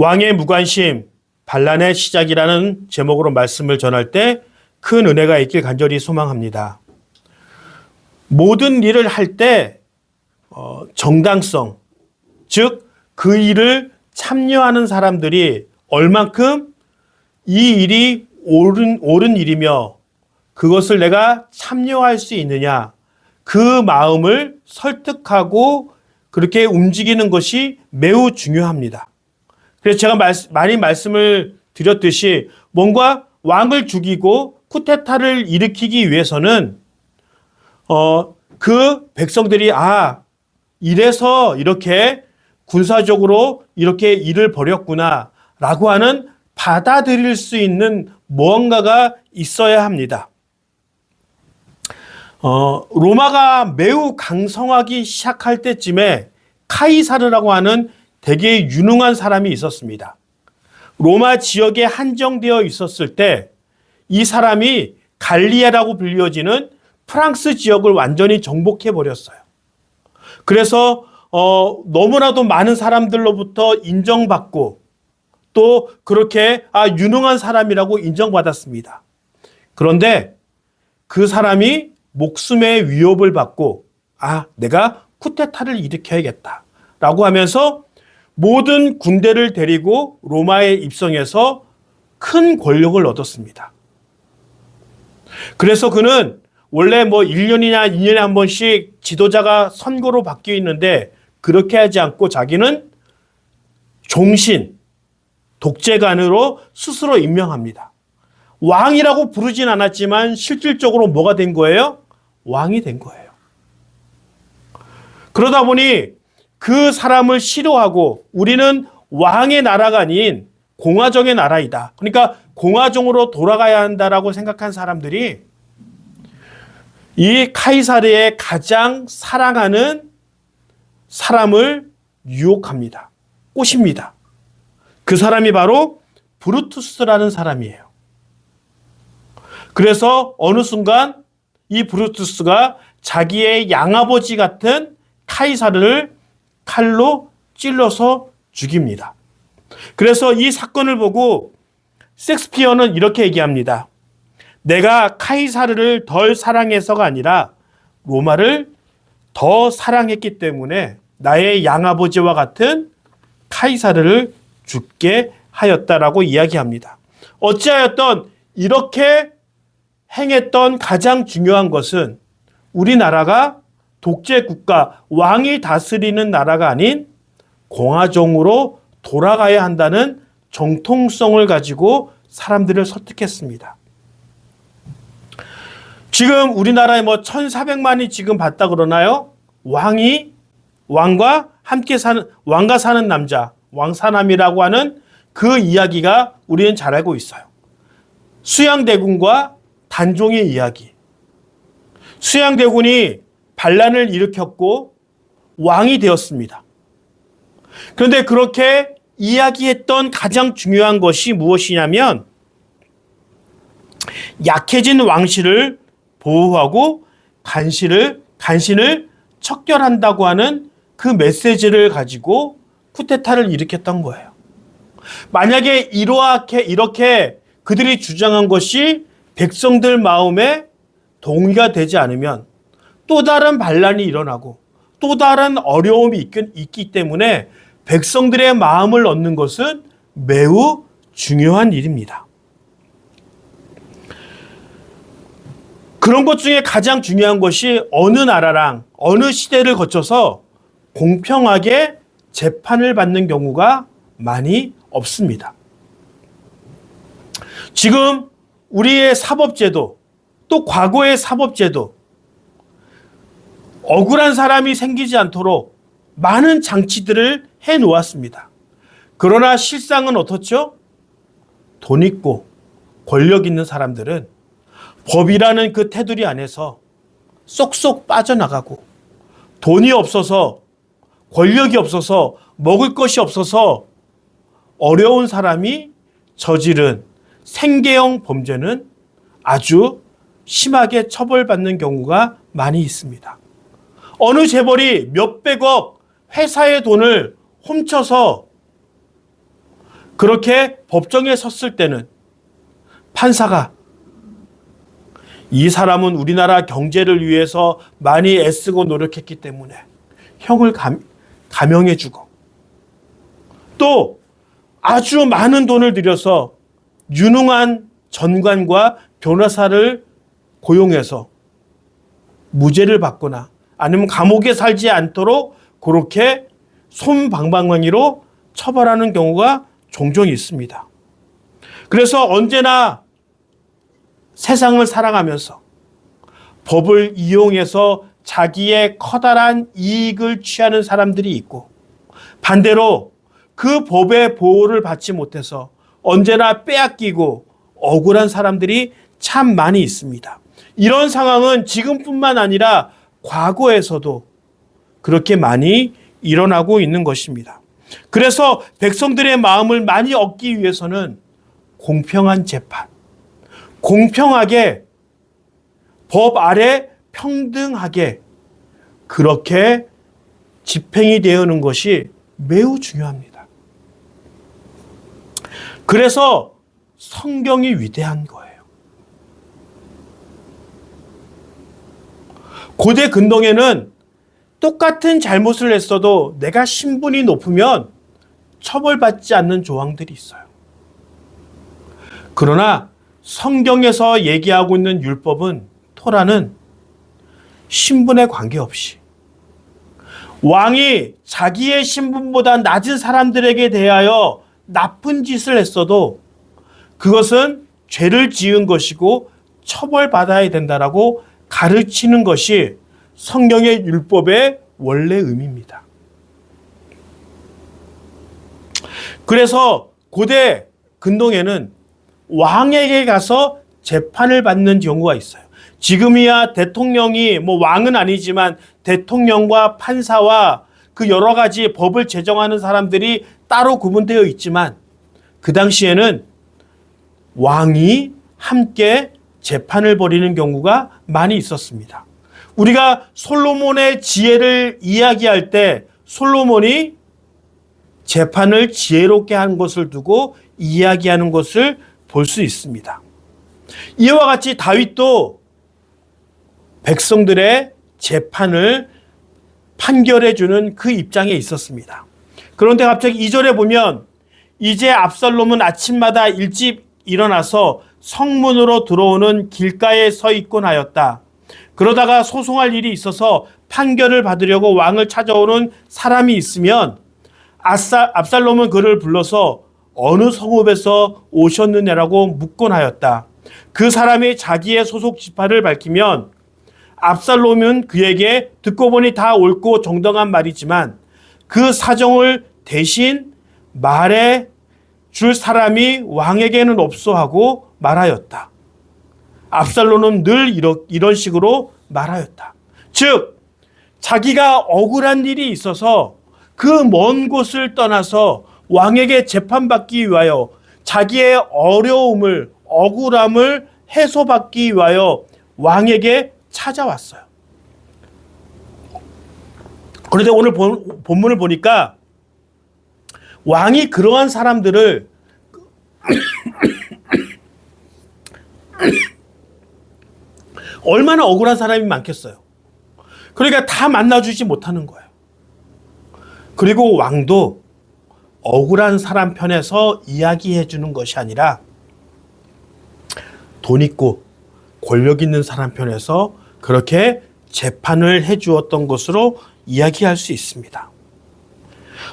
왕의 무관심, 반란의 시작이라는 제목으로 말씀을 전할 때 큰 은혜가 있길 간절히 소망합니다. 모든 일을 할 때 정당성, 즉 그 일을 참여하는 사람들이 얼만큼 이 일이 옳은 일이며 그것을 내가 참여할 수 있느냐, 그 마음을 설득하고 그렇게 움직이는 것이 매우 중요합니다. 그래서 제가 많이 말씀을 드렸듯이 뭔가 왕을 죽이고 쿠데타를 일으키기 위해서는 그 백성들이 이래서 이렇게 군사적으로 이렇게 일을 벌였구나 라고 하는 받아들일 수 있는 무언가가 있어야 합니다. 로마가 매우 강성하기 시작할 때쯤에 카이사르라고 하는 되게 유능한 사람이 있었습니다. 로마 지역에 한정되어 있었을 때 이 사람이 갈리아라고 불려지는 프랑스 지역을 완전히 정복해 버렸어요. 그래서 너무나도 많은 사람들로부터 인정받고 또 그렇게 유능한 사람이라고 인정받았습니다. 그런데 그 사람이 목숨의 위협을 받고 내가 쿠데타를 일으켜야겠다라고 하면서 모든 군대를 데리고 로마에 입성해서 큰 권력을 얻었습니다. 그래서 그는 원래 1년이나 2년에 한 번씩 지도자가 선거로 바뀌어 있는데 그렇게 하지 않고 자기는 종신, 독재관으로 스스로 임명합니다. 왕이라고 부르진 않았지만 실질적으로 뭐가 된 거예요? 왕이 된 거예요. 그러다 보니 그 사람을 싫어하고 우리는 왕의 나라가 아닌 공화정의 나라이다. 그러니까 공화정으로 돌아가야 한다라고 생각한 사람들이 이 카이사르의 가장 사랑하는 사람을 유혹합니다. 꼬십니다. 그 사람이 바로 브루투스라는 사람이에요. 그래서 어느 순간 이 브루투스가 자기의 양아버지 같은 카이사르를 칼로 찔러서 죽입니다. 그래서 이 사건을 보고 셰익스피어는 이렇게 얘기합니다. 내가 카이사르를 덜 사랑해서가 아니라 로마를 더 사랑했기 때문에 나의 양아버지와 같은 카이사르를 죽게 하였다라고 이야기합니다. 어찌하였던 이렇게 행했던 가장 중요한 것은 우리나라가 독재 국가, 왕이 다스리는 나라가 아닌 공화정으로 돌아가야 한다는 정통성을 가지고 사람들을 설득했습니다. 지금 우리나라에 1,400만이 지금 봤다 그러나요? 왕과 사는 남자, 왕사남이라고 하는 그 이야기가 우리는 잘 알고 있어요. 수양대군과 단종의 이야기. 수양대군이 반란을 일으켰고 왕이 되었습니다. 그런데 그렇게 이야기했던 가장 중요한 것이 무엇이냐면 약해진 왕실을 보호하고 간신을 척결한다고 하는 그 메시지를 가지고 쿠데타를 일으켰던 거예요. 만약에 이렇게 그들이 주장한 것이 백성들 마음에 동의가 되지 않으면 또 다른 반란이 일어나고 또 다른 어려움이 있기 때문에 백성들의 마음을 얻는 것은 매우 중요한 일입니다. 그런 것 중에 가장 중요한 것이 어느 나라랑 어느 시대를 거쳐서 공평하게 재판을 받는 경우가 많이 없습니다. 지금 우리의 사법제도, 또 과거의 사법제도, 억울한 사람이 생기지 않도록 많은 장치들을 해놓았습니다. 그러나 실상은 어떻죠? 돈 있고 권력 있는 사람들은 법이라는 그 테두리 안에서 쏙쏙 빠져나가고 돈이 없어서 권력이 없어서 먹을 것이 없어서 어려운 사람이 저지른 생계형 범죄는 아주 심하게 처벌받는 경우가 많이 있습니다. 어느 재벌이 몇백억 회사의 돈을 훔쳐서 그렇게 법정에 섰을 때는 판사가 이 사람은 우리나라 경제를 위해서 많이 애쓰고 노력했기 때문에 형을 감형해주고 또 아주 많은 돈을 들여서 유능한 전관과 변호사를 고용해서 무죄를 받거나 아니면 감옥에 살지 않도록 그렇게 솜방망이로 처벌하는 경우가 종종 있습니다. 그래서 언제나 세상을 살아가면서 법을 이용해서 자기의 커다란 이익을 취하는 사람들이 있고 반대로 그 법의 보호를 받지 못해서 언제나 빼앗기고 억울한 사람들이 참 많이 있습니다. 이런 상황은 지금뿐만 아니라 과거에서도 그렇게 많이 일어나고 있는 것입니다. 그래서 백성들의 마음을 많이 얻기 위해서는 공평한 재판, 공평하게 법 아래 평등하게 그렇게 집행이 되는 것이 매우 중요합니다. 그래서 성경이 위대한 거예요. 고대 근동에는 똑같은 잘못을 했어도 내가 신분이 높으면 처벌받지 않는 조항들이 있어요. 그러나 성경에서 얘기하고 있는 율법은, 토라는 신분에 관계없이 왕이 자기의 신분보다 낮은 사람들에게 대하여 나쁜 짓을 했어도 그것은 죄를 지은 것이고 처벌받아야 된다라고 가르치는 것이 성경의 율법의 원래 의미입니다. 그래서 고대 근동에는 왕에게 가서 재판을 받는 경우가 있어요. 지금이야 대통령이 왕은 아니지만 대통령과 판사와 그 여러 가지 법을 제정하는 사람들이 따로 구분되어 있지만 그 당시에는 왕이 함께 재판을 벌이는 경우가 많이 있었습니다. 우리가 솔로몬의 지혜를 이야기할 때 솔로몬이 재판을 지혜롭게 한 것을 두고 이야기하는 것을 볼 수 있습니다. 이와 같이 다윗도 백성들의 재판을 판결해 주는 그 입장에 있었습니다. 그런데 갑자기 2절에 보면 이제 압살롬은 아침마다 일찍 일어나서 성문으로 들어오는 길가에 서 있곤 하였다. 그러다가 소송할 일이 있어서 판결을 받으려고 왕을 찾아오는 사람이 있으면 압살롬은 그를 불러서 어느 성읍에서 오셨느냐라고 묻곤 하였다. 그 사람이 자기의 소속 지파를 밝히면 압살롬은 그에게 듣고 보니 다 옳고 정당한 말이지만 그 사정을 대신 말해 줄 사람이 왕에게는 없어 하고 말하였다. 압살롬은 늘 이런 식으로 말하였다. 즉 자기가 억울한 일이 있어서 그 먼 곳을 떠나서 왕에게 재판받기 위하여 자기의 어려움을, 억울함을 해소받기 위하여 왕에게 찾아왔어요. 그런데 오늘 본문을 보니까 왕이 그러한 사람들을 얼마나 억울한 사람이 많겠어요. 그러니까 다 만나주지 못하는 거예요. 그리고 왕도 억울한 사람 편에서 이야기해 주는 것이 아니라 돈 있고 권력 있는 사람 편에서 그렇게 재판을 해 주었던 것으로 이야기할 수 있습니다.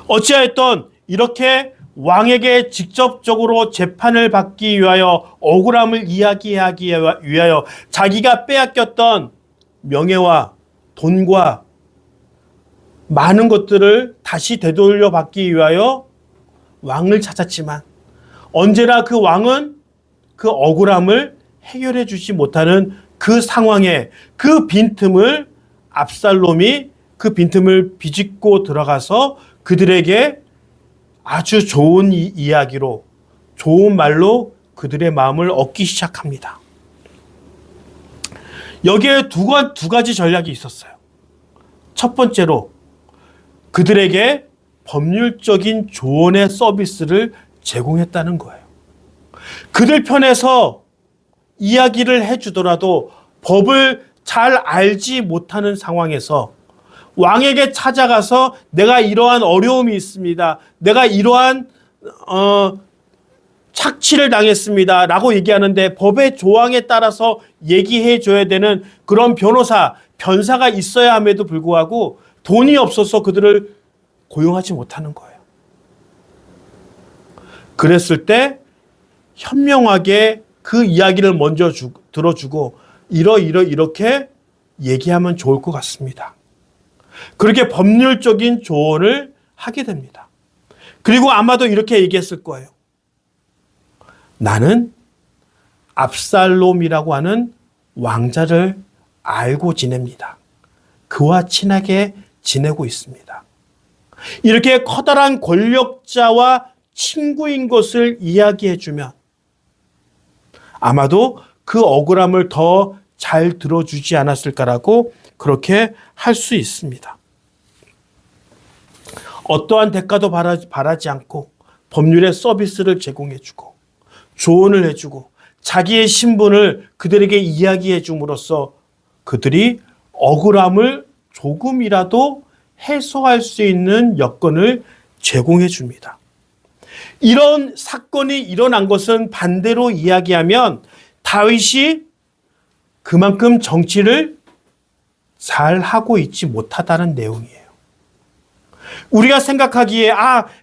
어찌하였던 이렇게 왕에게 직접적으로 재판을 받기 위하여 억울함을 이야기하기 위하여 자기가 빼앗겼던 명예와 돈과 많은 것들을 다시 되돌려 받기 위하여 왕을 찾았지만 언제나 그 왕은 그 억울함을 해결해 주지 못하는 그 상황에 그 빈틈을 압살롬이 그 빈틈을 비집고 들어가서 그들에게 아주 좋은 이야기로 좋은 말로 그들의 마음을 얻기 시작합니다. 여기에 두 가지 전략이 있었어요. 첫 번째로 그들에게 법률적인 조언의 서비스를 제공했다는 거예요. 그들 편에서 이야기를 해주더라도 법을 잘 알지 못하는 상황에서 왕에게 찾아가서 내가 이러한 어려움이 있습니다. 내가 이러한 착취를 당했습니다. 라고 얘기하는데 법의 조항에 따라서 얘기해 줘야 되는 그런 변사가 있어야 함에도 불구하고 돈이 없어서 그들을 고용하지 못하는 거예요. 그랬을 때 현명하게 그 이야기를 먼저 들어주고 이렇게 얘기하면 좋을 것 같습니다. 그렇게 법률적인 조언을 하게 됩니다. 그리고 아마도 이렇게 얘기했을 거예요. 나는 압살롬이라고 하는 왕자를 알고 지냅니다. 그와 친하게 지내고 있습니다. 이렇게 커다란 권력자와 친구인 것을 이야기해주면 아마도 그 억울함을 더 잘 들어주지 않았을까라고 그렇게 할 수 있습니다. 어떠한 대가도 바라지 않고 법률의 서비스를 제공해주고 조언을 해주고 자기의 신분을 그들에게 이야기해 줌으로써 그들이 억울함을 조금이라도 해소할 수 있는 여건을 제공해 줍니다. 이런 사건이 일어난 것은 반대로 이야기하면 다윗이 그만큼 정치를 잘 하고 있지 못하다는 내용이에요. 우리가 생각하기에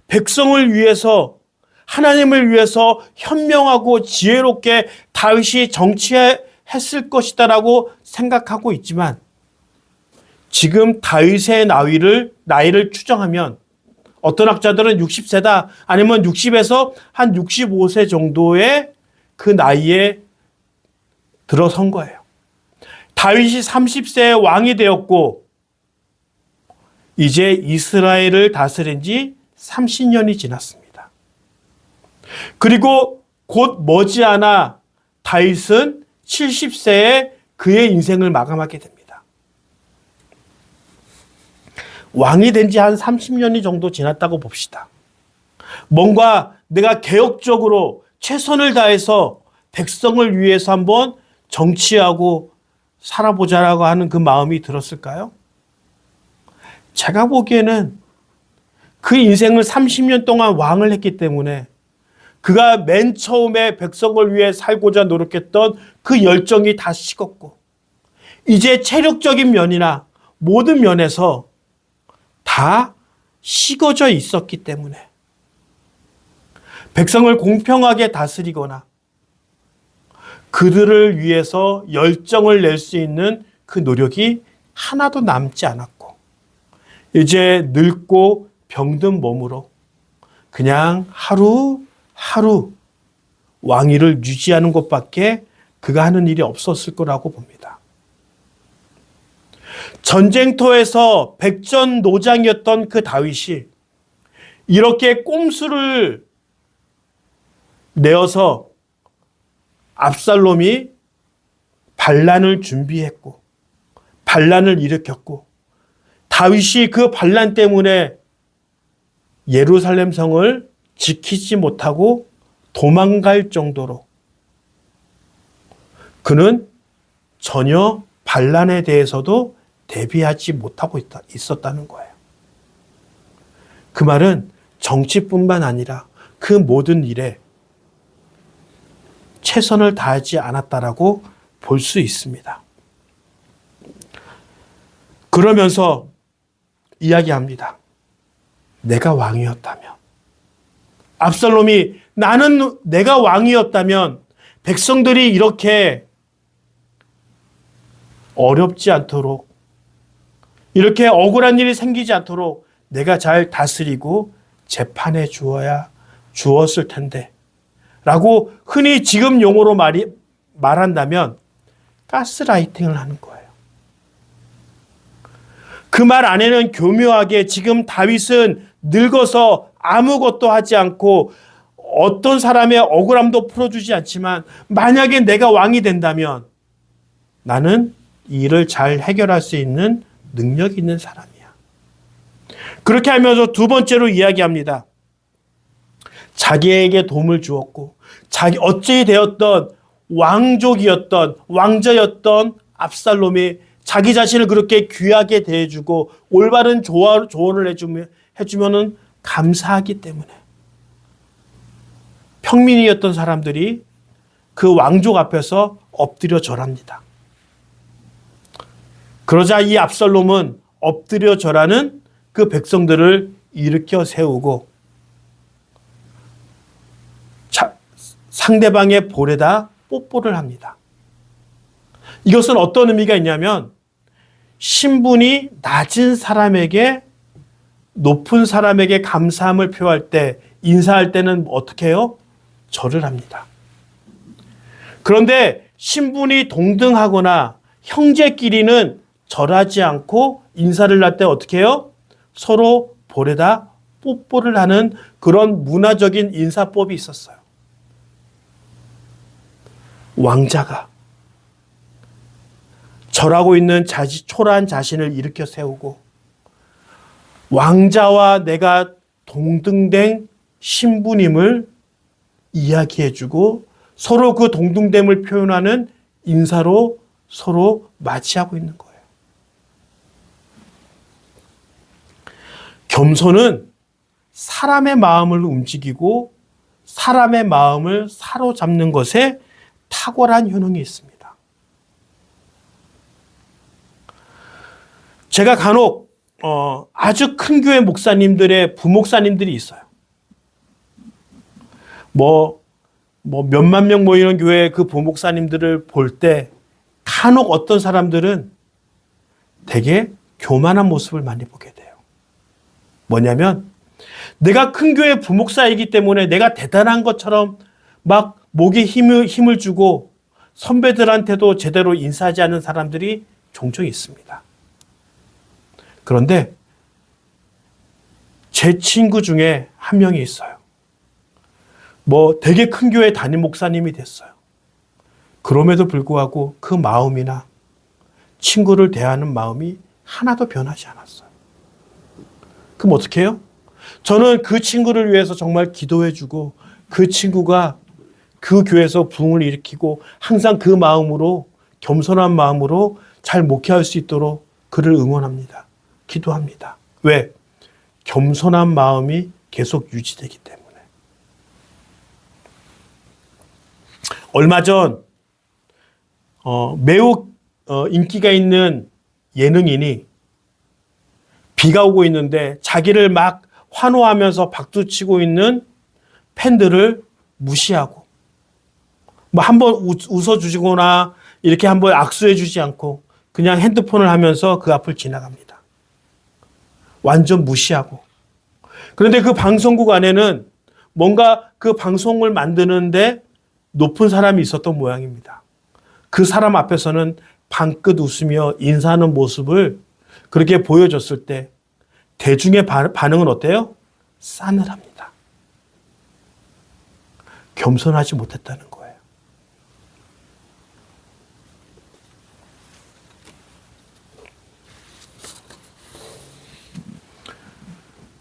백성을 위해서 하나님을 위해서 현명하고 지혜롭게 다윗이 정치했을 것이다라고 생각하고 있지만 지금 다윗의 나이를 추정하면 어떤 학자들은 60세다 아니면 60에서 한 65세 정도의 그 나이에 들어선 거예요. 다윗이 30세에 왕이 되었고 이제 이스라엘을 다스린 지 30년이 지났습니다. 그리고 곧 머지않아 다윗은 70세에 그의 인생을 마감하게 됩니다. 왕이 된 지 한 30년이 정도 지났다고 봅시다. 뭔가 내가 개혁적으로 최선을 다해서 백성을 위해서 한번 정치하고 살아보자라고 하는 그 마음이 들었을까요? 제가 보기에는 그 인생을 30년 동안 왕을 했기 때문에 그가 맨 처음에 백성을 위해 살고자 노력했던 그 열정이 다 식었고 이제 체력적인 면이나 모든 면에서 다 식어져 있었기 때문에 백성을 공평하게 다스리거나 그들을 위해서 열정을 낼 수 있는 그 노력이 하나도 남지 않았고 이제 늙고 병든 몸으로 그냥 하루하루 왕위를 유지하는 것밖에 그가 하는 일이 없었을 거라고 봅니다. 전쟁터에서 백전노장이었던 그 다윗이 이렇게 꼼수를 내어서 압살롬이 반란을 준비했고 반란을 일으켰고 다윗이 그 반란 때문에 예루살렘 성을 지키지 못하고 도망갈 정도로 그는 전혀 반란에 대해서도 대비하지 못하고 있었다는 거예요. 그 말은 정치뿐만 아니라 그 모든 일에 최선을 다하지 않았다라고 볼 수 있습니다. 그러면서 이야기합니다. 내가 왕이었다면 압살롬이 내가 왕이었다면 백성들이 이렇게 어렵지 않도록 이렇게 억울한 일이 생기지 않도록 내가 잘 다스리고 재판해 주었을 텐데 라고 흔히 지금 용어로 말한다면 가스라이팅을 하는 거예요. 그 말 안에는 교묘하게 지금 다윗은 늙어서 아무것도 하지 않고 어떤 사람의 억울함도 풀어주지 않지만 만약에 내가 왕이 된다면 나는 이 일을 잘 해결할 수 있는 능력 있는 사람이야. 그렇게 하면서 두 번째로 이야기합니다. 자기에게 도움을 주었고 자기 어찌 되었던 왕족이었던 왕자였던 압살롬이 자기 자신을 그렇게 귀하게 대해주고 올바른 조언을 해주면은 감사하기 때문에 평민이었던 사람들이 그 왕족 앞에서 엎드려 절합니다. 그러자 이 압살롬은 엎드려 절하는 그 백성들을 일으켜 세우고 상대방의 볼에다 뽀뽀를 합니다. 이것은 어떤 의미가 있냐면 신분이 낮은 사람에게 높은 사람에게 감사함을 표할 때 인사할 때는 어떻게 해요? 절을 합니다. 그런데 신분이 동등하거나 형제끼리는 절하지 않고 인사를 할 때 어떻게 해요? 서로 볼에다 뽀뽀를 하는 그런 문화적인 인사법이 있었어요. 왕자가 절하고 있는 초라한 자신을 일으켜 세우고 왕자와 내가 동등된 신분임을 이야기해주고 서로 그 동등됨을 표현하는 인사로 서로 맞이하고 있는 거예요. 겸손은 사람의 마음을 움직이고 사람의 마음을 사로잡는 것에 탁월한 효능이 있습니다. 제가 간혹 아주 큰 교회 목사님들의 부목사님들이 있어요. 몇만 명 모이는 교회 그 부목사님들을 볼 때 간혹 어떤 사람들은 되게 교만한 모습을 많이 보게 돼요. 뭐냐면 내가 큰 교회 부목사이기 때문에 내가 대단한 것처럼 막 목에 힘을 주고 선배들한테도 제대로 인사하지 않는 사람들이 종종 있습니다. 그런데 제 친구 중에 한 명이 있어요. 되게 큰 교회 담임 목사님이 됐어요. 그럼에도 불구하고 그 마음이나 친구를 대하는 마음이 하나도 변하지 않았어요. 그럼 어떻게 해요? 저는 그 친구를 위해서 정말 기도해주고 그 친구가 그 교회에서 부흥을 일으키고 항상 그 마음으로 겸손한 마음으로 잘 목회할 수 있도록 그를 응원합니다. 기도합니다. 왜? 겸손한 마음이 계속 유지되기 때문에. 얼마 전 매우 인기가 있는 예능인이 비가 오고 있는데 자기를 막 환호하면서 박수치고 있는 팬들을 무시하고 한번 웃어주거나 이렇게 한번 악수해주지 않고 그냥 핸드폰을 하면서 그 앞을 지나갑니다. 완전 무시하고. 그런데 그 방송국 안에는 뭔가 그 방송을 만드는데 높은 사람이 있었던 모양입니다. 그 사람 앞에서는 방긋 웃으며 인사하는 모습을 그렇게 보여줬을 때 대중의 반응은 어때요? 싸늘합니다. 겸손하지 못했다는 거예요.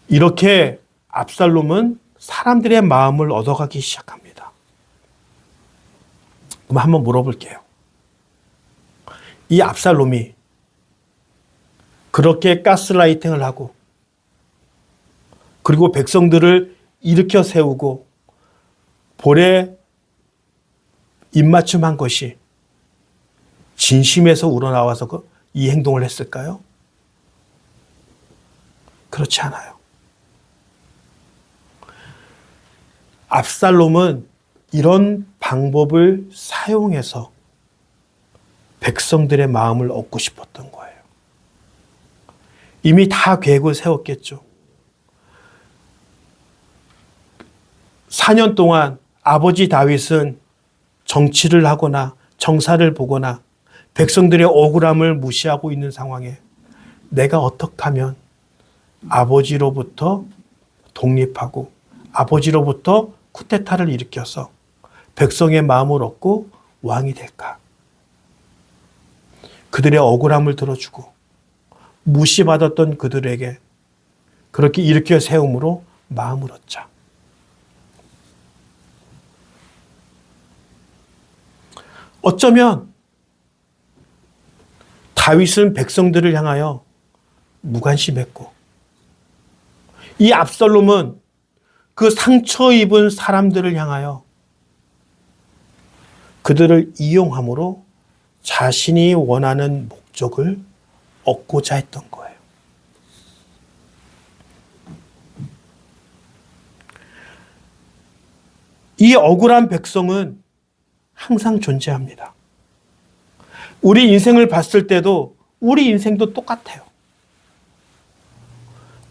이렇게 압살롬은 사람들의 마음을 얻어가기 시작합니다. 그럼 한번 물어볼게요. 이 압살롬이 그렇게 가스라이팅을 하고 그리고 백성들을 일으켜 세우고 볼에 입맞춤한 것이 진심에서 우러나와서 이 행동을 했을까요? 그렇지 않아요. 압살롬은 이런 방법을 사용해서 백성들의 마음을 얻고 싶었던 거예요. 이미 다 계획을 세웠겠죠. 4년 동안 아버지 다윗은 정치를 하거나 정사를 보거나 백성들의 억울함을 무시하고 있는 상황에 내가 어떻게 하면 아버지로부터 독립하고 아버지로부터 쿠데타를 일으켜서 백성의 마음을 얻고 왕이 될까? 그들의 억울함을 들어주고 무시받았던 그들에게 그렇게 일으켜 세움으로 마음을 얻자. 어쩌면 다윗은 백성들을 향하여 무관심했고, 이 압살롬은 그 상처 입은 사람들을 향하여 그들을 이용함으로 자신이 원하는 목적을 얻고자 했던 거예요. 이 억울한 백성은 항상 존재합니다. 우리 인생을 봤을 때도 우리 인생도 똑같아요.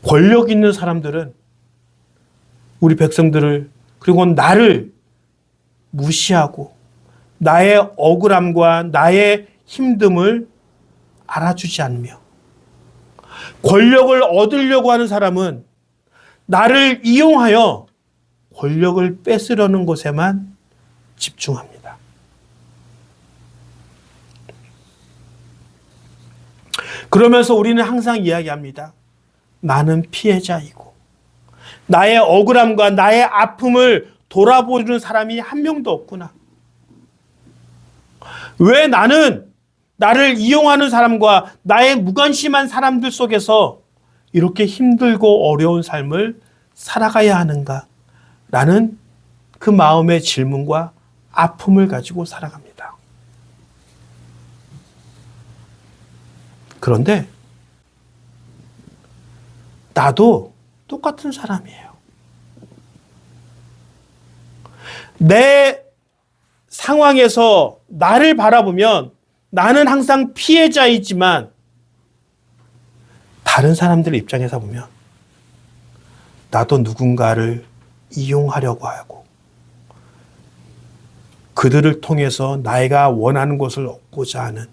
권력 있는 사람들은 우리 백성들을, 그리고 나를 무시하고 나의 억울함과 나의 힘듦을 알아주지 않으며, 권력을 얻으려고 하는 사람은 나를 이용하여 권력을 뺏으려는 것에만 집중합니다. 그러면서 우리는 항상 이야기합니다. 나는 피해자이고 나의 억울함과 나의 아픔을 돌아보는 사람이 한 명도 없구나. 왜 나는 나를 이용하는 사람과 나의 무관심한 사람들 속에서 이렇게 힘들고 어려운 삶을 살아가야 하는가? 라는 그 마음의 질문과 아픔을 가지고 살아갑니다. 그런데 나도 똑같은 사람이에요. 내 상황에서 나를 바라보면 나는 항상 피해자이지만, 다른 사람들 입장에서 보면 나도 누군가를 이용하려고 하고 그들을 통해서 내가 원하는 것을 얻고자 하는,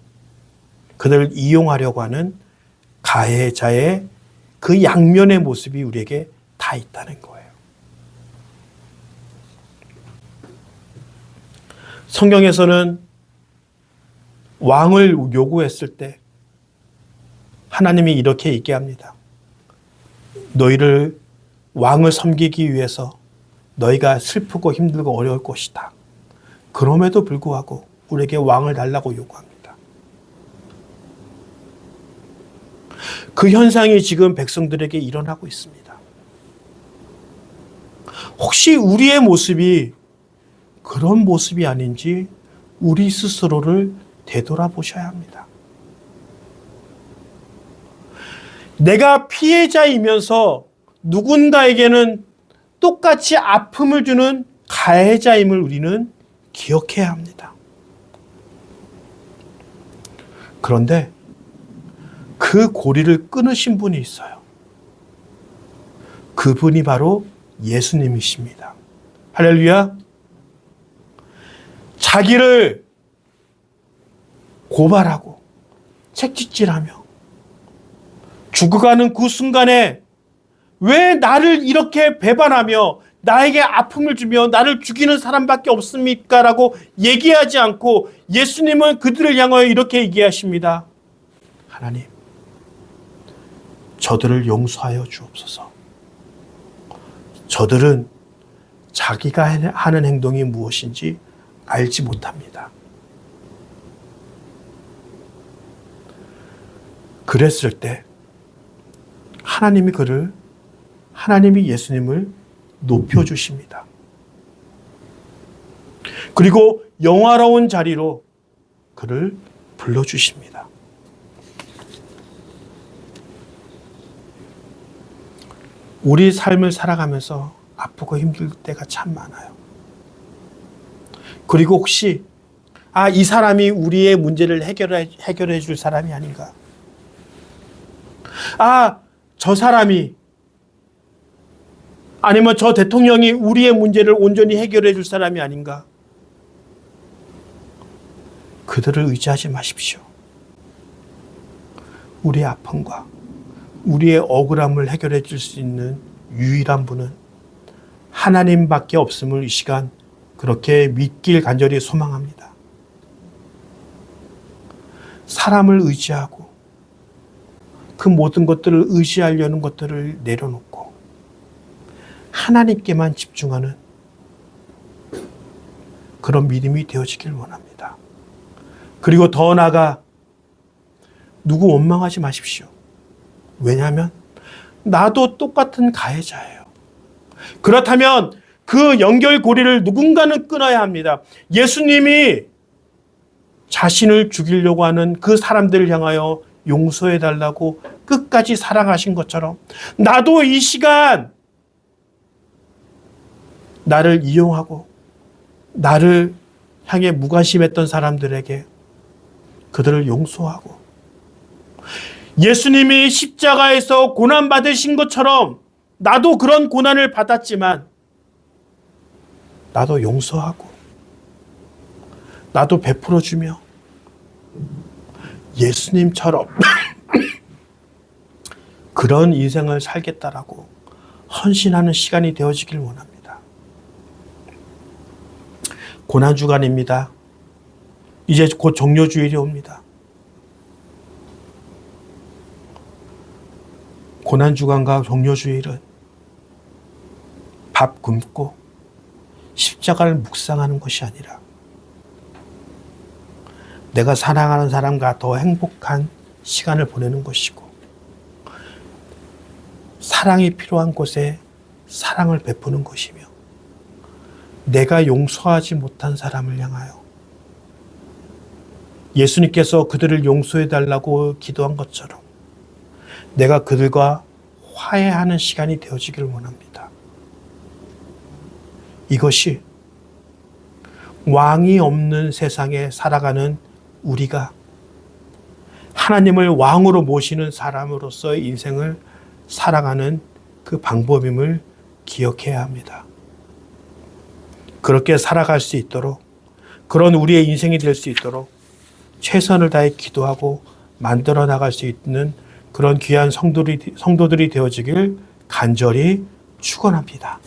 그들을 이용하려고 하는 가해자의 그 양면의 모습이 우리에게 다 있다는 거예요. 성경에서는 왕을 요구했을 때 하나님이 이렇게 얘기합니다. 너희를, 왕을 섬기기 위해서 너희가 슬프고 힘들고 어려울 것이다. 그럼에도 불구하고 우리에게 왕을 달라고 요구합니다. 그 현상이 지금 백성들에게 일어나고 있습니다. 혹시 우리의 모습이 그런 모습이 아닌지 우리 스스로를 되돌아보셔야 합니다. 내가 피해자이면서 누군가에게는 똑같이 아픔을 주는 가해자임을 우리는 기억해야 합니다. 그런데 그 고리를 끊으신 분이 있어요. 그분이 바로 예수님이십니다. 할렐루야. 자기를 고발하고 책짓질하며 죽어가는 그 순간에 왜 나를 이렇게 배반하며 나에게 아픔을 주며 나를 죽이는 사람밖에 없습니까? 라고 얘기하지 않고 예수님은 그들을 향하여 이렇게 얘기하십니다. 하나님, 저들을 용서하여 주옵소서. 저들은 자기가 하는 행동이 무엇인지 알지 못합니다. 그랬을 때 하나님이 예수님을 높여주십니다. 그리고 영화로운 자리로 그를 불러주십니다. 우리 삶을 살아가면서 아프고 힘들 때가 참 많아요. 그리고 혹시 이 사람이 우리의 문제를 해결해 줄 사람이 아닌가? 저 사람이, 아니면 저 대통령이 우리의 문제를 온전히 해결해 줄 사람이 아닌가? 그들을 의지하지 마십시오. 우리의 아픔과 우리의 억울함을 해결해 줄 수 있는 유일한 분은 하나님밖에 없음을 이 시간 그렇게 믿길 간절히 소망합니다. 사람을 의지하고 그 모든 것들을 의지하려는 것들을 내려놓고 하나님께만 집중하는 그런 믿음이 되어지길 원합니다. 그리고 더 나아가 누구 원망하지 마십시오. 왜냐하면 나도 똑같은 가해자예요. 그렇다면 그 연결고리를 누군가는 끊어야 합니다. 예수님이 자신을 죽이려고 하는 그 사람들을 향하여 용서해달라고 끝까지 사랑하신 것처럼 나도 이 시간 나를 이용하고 나를 향해 무관심했던 사람들에게 그들을 용서하고 예수님이 십자가에서 고난받으신 것처럼 나도 그런 고난을 받았지만 나도 용서하고 나도 베풀어주며 예수님처럼 그런 인생을 살겠다라고 헌신하는 시간이 되어지길 원합니다. 고난주간입니다. 이제 곧 종료주일이 옵니다. 고난주간과 종료주일은 밥 굶고 십자가를 묵상하는 것이 아니라 내가 사랑하는 사람과 더 행복한 시간을 보내는 것이고 사랑이 필요한 곳에 사랑을 베푸는 것이며 내가 용서하지 못한 사람을 향하여 예수님께서 그들을 용서해 달라고 기도한 것처럼 내가 그들과 화해하는 시간이 되어지기를 원합니다. 이것이 왕이 없는 세상에 살아가는 우리가 하나님을 왕으로 모시는 사람으로서의 인생을 살아가는 그 방법임을 기억해야 합니다. 그렇게 살아갈 수 있도록 그런 우리의 인생이 될 수 있도록 최선을 다해 기도하고 만들어 나갈 수 있는 그런 귀한 성도들이 되어지길 간절히 축원합니다.